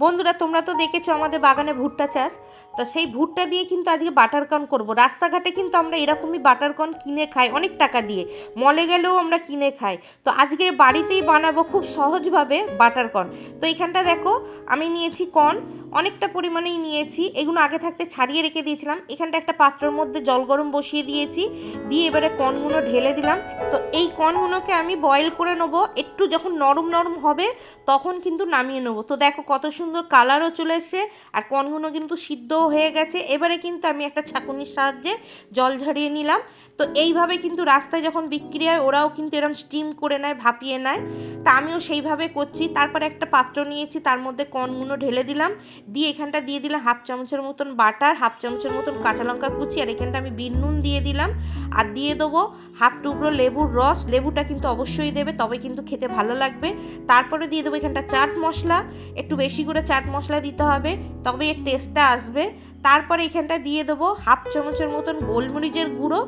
বন্ধুরা, তোমরা তো দেখেছো আমাদের বাগানে ভুট্টা চাষ। তো সেই ভুট্টা দিয়ে কিন্তু আজকে বাটার কর্ন করবো। রাস্তাঘাটে কিন্তু আমরা এরকমই বাটার কর্ন কিনে খাই অনেক টাকা দিয়ে, মলে গেলেও আমরা কিনে খাই। তো আজকে বাড়িতেই বানাবো খুব সহজভাবে বাটার কর্ন। তো এখানটা দেখো, আমি নিয়েছি কর্ন, অনেকটা পরিমাণেই নিয়েছি। এগুলো আগে থাকতে ছাড়িয়ে রেখে দিয়েছিলাম। এখানটা একটা পাত্রের মধ্যে জল গরম বসিয়ে দিয়েছি, দিয়ে এবারে কর্নগুলো ঢেলে দিলাম। তো এই কর্নগুলোকে আমি বয়েল করে নেবো, একটু যখন নরম নরম হবে তখন কিন্তু নামিয়ে নেবো। তো দেখো কত সুন্দর কালারও চলে এসছে, আর কর্নগুলো কিন্তু সিদ্ধও হয়ে গেছে। এবারে কিন্তু আমি একটা ছাঁকুনির সাহায্যে জল ঝরিয়ে নিলাম। তো এইভাবে কিন্তু রাস্তায় যখন বিক্রি হয় ওরাও কিন্তু এরকম স্টিম করে নেয়, ভাপিয়ে নেয়। তা আমিও সেইভাবে করছি। তারপরে একটা পাত্র নিয়েছি, তার মধ্যে কর্নগুলো ঢেলে দিলাম, দিয়ে এখানটা দিয়ে দিলাম হাফ চামচের মতন বাটার, হাফ চামচের মতন কাঁচা লঙ্কা কুচি, আর এখানটা আমি বিট নুন দিয়ে দিলাম। আর দিয়ে দেবো হাফ টুকরো লেবুর রস। লেবুটা কিন্তু অবশ্যই দেবে, তবে কিন্তু খেতে ভালো লাগবে। তারপরে দিয়ে দেবো এখানটা চাট মশলা, একটু বেশি করে চাট মশলা দিতে হবে, তবে এর টেস্টটা আসবে। তারপরে এখানটা দিয়ে দেবো হাফ চামচের মতন গোলমরিচের গুঁড়ো।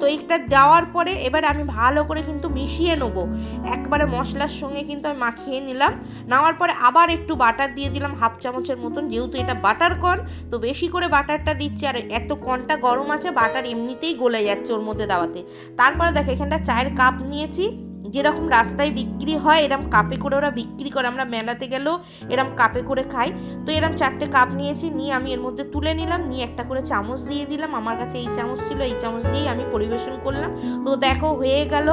তো এইটা দেওয়ার পরে এবার আমি ভালো করে কিন্তু মিশিয়ে নেবো, একবারে মশলার সঙ্গে কিন্তু আমি মাখিয়ে নিলাম। নেওয়ার পরে আবার একটু বাটার দিয়ে দিলাম হাফ চামচের মতন, যেহেতু এটা বাটার কর্ন তো বেশি করে বাটারটা দিচ্ছি। আর এত কর্নটা গরম আছে, বাটার এমনিতেই গলে যাচ্ছে ওর মধ্যে দেওয়াতে। তারপরে দেখো এখানটা চায়ের কাপ নিয়েছি, যেরকম রাস্তায় বিক্রি হয় এরম কাপে করে ওরা বিক্রি করে, আমরা মেলাতে গেলেও এরম কাপে করে খাই। তো এরম 4টে কাপ নিয়েছি, নিয়ে আমি এর মধ্যে তুলে নিলাম, নিয়ে একটা করে চামচ দিয়ে দিলাম। আমার কাছে এই চামচ ছিল, এই চামচ দিয়েই আমি পরিবেশন করলাম। তো দেখো হয়ে গেল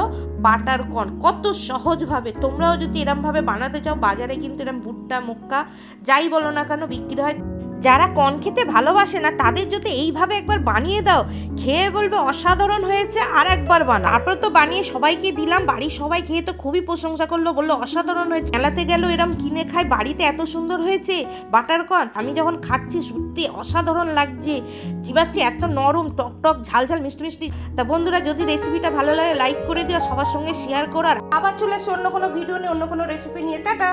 বাটার কর্ন। কত সহজভাবে তোমরাও যদি এরমভাবে বানাতে চাও, বাজারে কিন্তু এরম ভুট্টা মক্কা যাই বলো না কেন বিক্রি হয়। যারা কর্ন খেতে ভালোবাসে না তাদের যদি এইভাবে একবার বানিয়ে দাও, খেয়ে বলবে অসাধারণ হয়েছে, আর একবার বানা। তারপর তো বানিয়ে সবাইকে দিলাম, বাড়ির সবাই খেয়ে তো খুবই প্রশংসা করলো, বললো অসাধারণ হয়েছে। মেলাতে গেল এরম কিনে খাই, বাড়িতে এত সুন্দর হয়েছে বাটার কর্ন। আমি যখন খাচ্ছি সত্যি অসাধারণ লাগছে, চিবাচ্ছি, এত নরম, টক টক, ঝাল ঝাল, মিষ্টি মিষ্টি। তা বন্ধুরা, যদি রেসিপিটা ভালো লাগে লাইক করে দিও, সবার সঙ্গে শেয়ার করো। আর আবার চলে আসে অন্য কোনো ভিডিও নিয়ে, অন্য কোনো রেসিপি নিয়ে। টাটা।